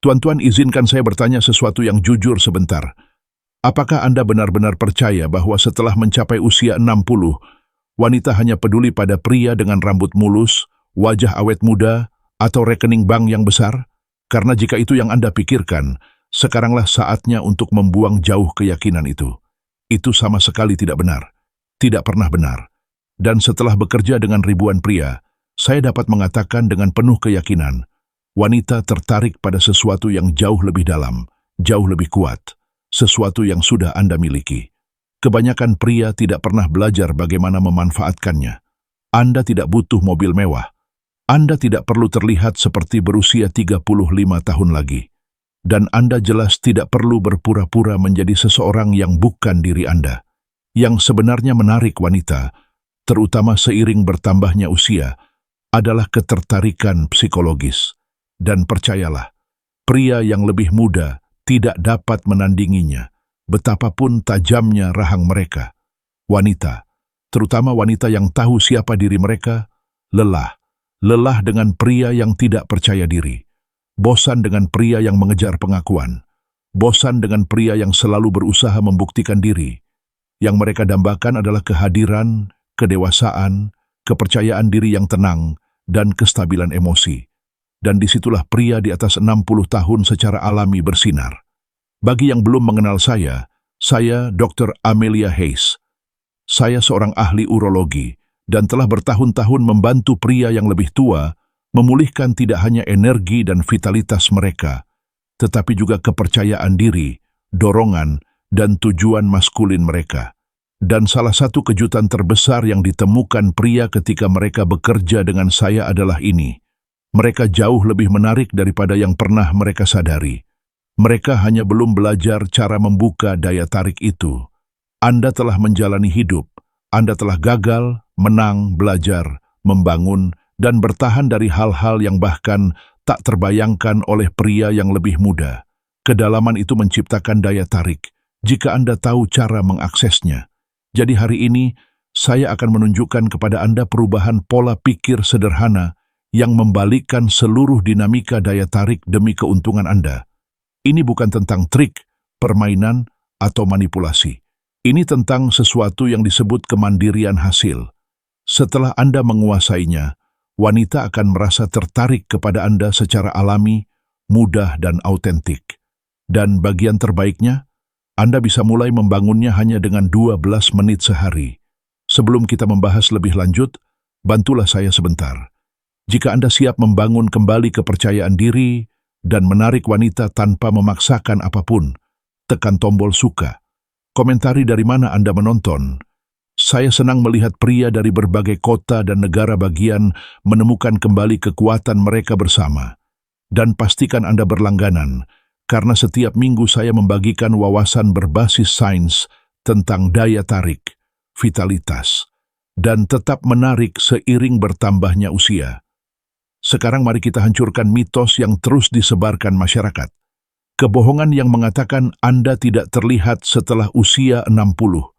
Tuan-tuan, izinkan saya bertanya sesuatu yang jujur sebentar. Apakah Anda benar-benar percaya bahwa setelah mencapai usia 60, wanita hanya peduli pada pria dengan rambut mulus, wajah awet muda, atau rekening bank yang besar? Karena jika itu yang Anda pikirkan, sekaranglah saatnya untuk membuang jauh keyakinan itu. Itu sama sekali tidak benar. Tidak pernah benar. Dan setelah bekerja dengan ribuan pria, saya dapat mengatakan dengan penuh keyakinan, wanita tertarik pada sesuatu yang jauh lebih dalam, jauh lebih kuat, sesuatu yang sudah Anda miliki. Kebanyakan pria tidak pernah belajar bagaimana memanfaatkannya. Anda tidak butuh mobil mewah. Anda tidak perlu terlihat seperti berusia 35 tahun lagi. Dan Anda jelas tidak perlu berpura-pura menjadi seseorang yang bukan diri Anda. Yang sebenarnya menarik wanita, terutama seiring bertambahnya usia, adalah ketertarikan psikologis. Dan percayalah, pria yang lebih muda tidak dapat menandinginya, betapapun tajamnya rahang mereka. Wanita, terutama wanita yang tahu siapa diri mereka, lelah. Lelah dengan pria yang tidak percaya diri. Bosan dengan pria yang mengejar pengakuan. Bosan dengan pria yang selalu berusaha membuktikan diri. Yang mereka dambakan adalah kehadiran, kedewasaan, kepercayaan diri yang tenang, dan kestabilan emosi. Dan disitulah pria di atas 60 tahun secara alami bersinar. Bagi yang belum mengenal saya Dr. Amelia Hayes. Saya seorang ahli urologi dan telah bertahun-tahun membantu pria yang lebih tua memulihkan tidak hanya energi dan vitalitas mereka, tetapi juga kepercayaan diri, dorongan, dan tujuan maskulin mereka. Dan salah satu kejutan terbesar yang ditemukan pria ketika mereka bekerja dengan saya adalah ini. Mereka jauh lebih menarik daripada yang pernah mereka sadari. Mereka hanya belum belajar cara membuka daya tarik itu. Anda telah menjalani hidup. Anda telah gagal, menang, belajar, membangun, dan bertahan dari hal-hal yang bahkan tak terbayangkan oleh pria yang lebih muda. Kedalaman itu menciptakan daya tarik, jika Anda tahu cara mengaksesnya. Jadi hari ini, saya akan menunjukkan kepada Anda perubahan pola pikir sederhana yang membalikkan seluruh dinamika daya tarik demi keuntungan Anda. Ini bukan tentang trik, permainan, atau manipulasi. Ini tentang sesuatu yang disebut kemandirian hasil. Setelah Anda menguasainya, wanita akan merasa tertarik kepada Anda secara alami, mudah, dan autentik. Dan bagian terbaiknya, Anda bisa mulai membangunnya hanya dengan 12 menit sehari. Sebelum kita membahas lebih lanjut, bantulah saya sebentar. Jika Anda siap membangun kembali kepercayaan diri dan menarik wanita tanpa memaksakan apapun, tekan tombol suka. Komentari dari mana Anda menonton. Saya senang melihat pria dari berbagai kota dan negara bagian menemukan kembali kekuatan mereka bersama. Dan pastikan Anda berlangganan, karena setiap minggu saya membagikan wawasan berbasis sains tentang daya tarik, vitalitas, dan tetap menarik seiring bertambahnya usia. Sekarang mari kita hancurkan mitos yang terus disebarkan masyarakat. Kebohongan yang mengatakan Anda tidak terlihat setelah usia 60,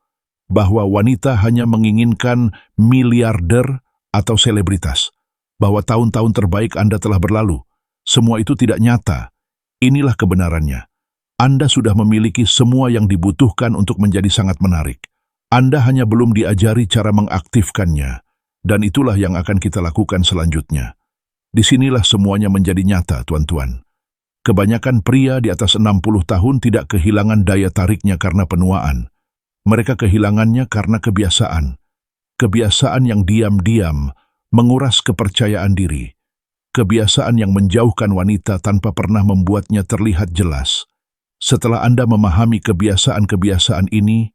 bahwa wanita hanya menginginkan miliarder atau selebritas, bahwa tahun-tahun terbaik Anda telah berlalu. Semua itu tidak nyata. Inilah kebenarannya. Anda sudah memiliki semua yang dibutuhkan untuk menjadi sangat menarik. Anda hanya belum diajari cara mengaktifkannya, dan itulah yang akan kita lakukan selanjutnya. Disinilah semuanya menjadi nyata, tuan-tuan. Kebanyakan pria di atas 60 tahun tidak kehilangan daya tariknya karena penuaan. Mereka kehilangannya karena kebiasaan. Kebiasaan yang diam-diam menguras kepercayaan diri. Kebiasaan yang menjauhkan wanita tanpa pernah membuatnya terlihat jelas. Setelah Anda memahami kebiasaan-kebiasaan ini,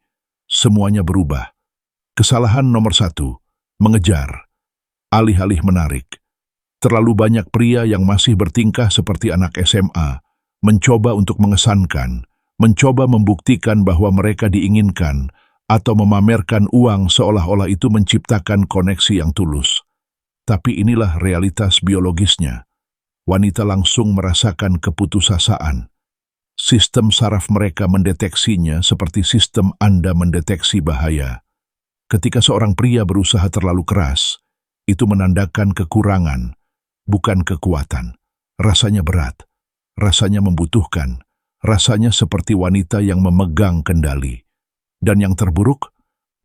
semuanya berubah. Kesalahan nomor 1, mengejar, alih-alih menarik. Terlalu banyak pria yang masih bertingkah seperti anak SMA, mencoba untuk mengesankan, mencoba membuktikan bahwa mereka diinginkan, atau memamerkan uang seolah-olah itu menciptakan koneksi yang tulus. Tapi inilah realitas biologisnya. Wanita langsung merasakan keputusasaan. Sistem saraf mereka mendeteksinya seperti sistem Anda mendeteksi bahaya. Ketika seorang pria berusaha terlalu keras, itu menandakan kekurangan, bukan kekuatan. Rasanya berat. rasanya membutuhkan, rasanya seperti wanita yang memegang kendali. Dan yang terburuk,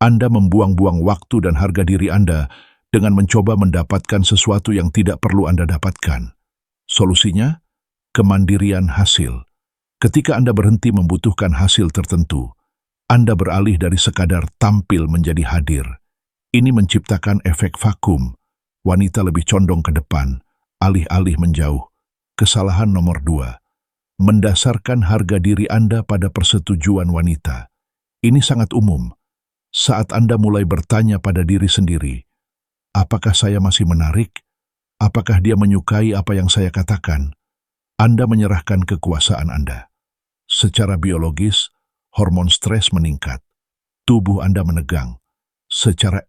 Anda membuang-buang waktu dan harga diri Anda dengan mencoba mendapatkan sesuatu yang tidak perlu Anda dapatkan. Solusinya, kemandirian hasil. Ketika Anda berhenti membutuhkan hasil tertentu, Anda beralih dari sekadar tampil menjadi hadir. Ini menciptakan efek vakum. Wanita lebih condong ke depan, alih-alih menjauh. Kesalahan nomor 2. Mendasarkan harga diri Anda pada persetujuan wanita. Ini sangat umum. Saat Anda mulai bertanya pada diri sendiri, apakah saya masih menarik? Apakah dia menyukai apa yang saya katakan? Anda menyerahkan kekuasaan Anda. Secara biologis, hormon stres meningkat. Tubuh Anda menegang. Secara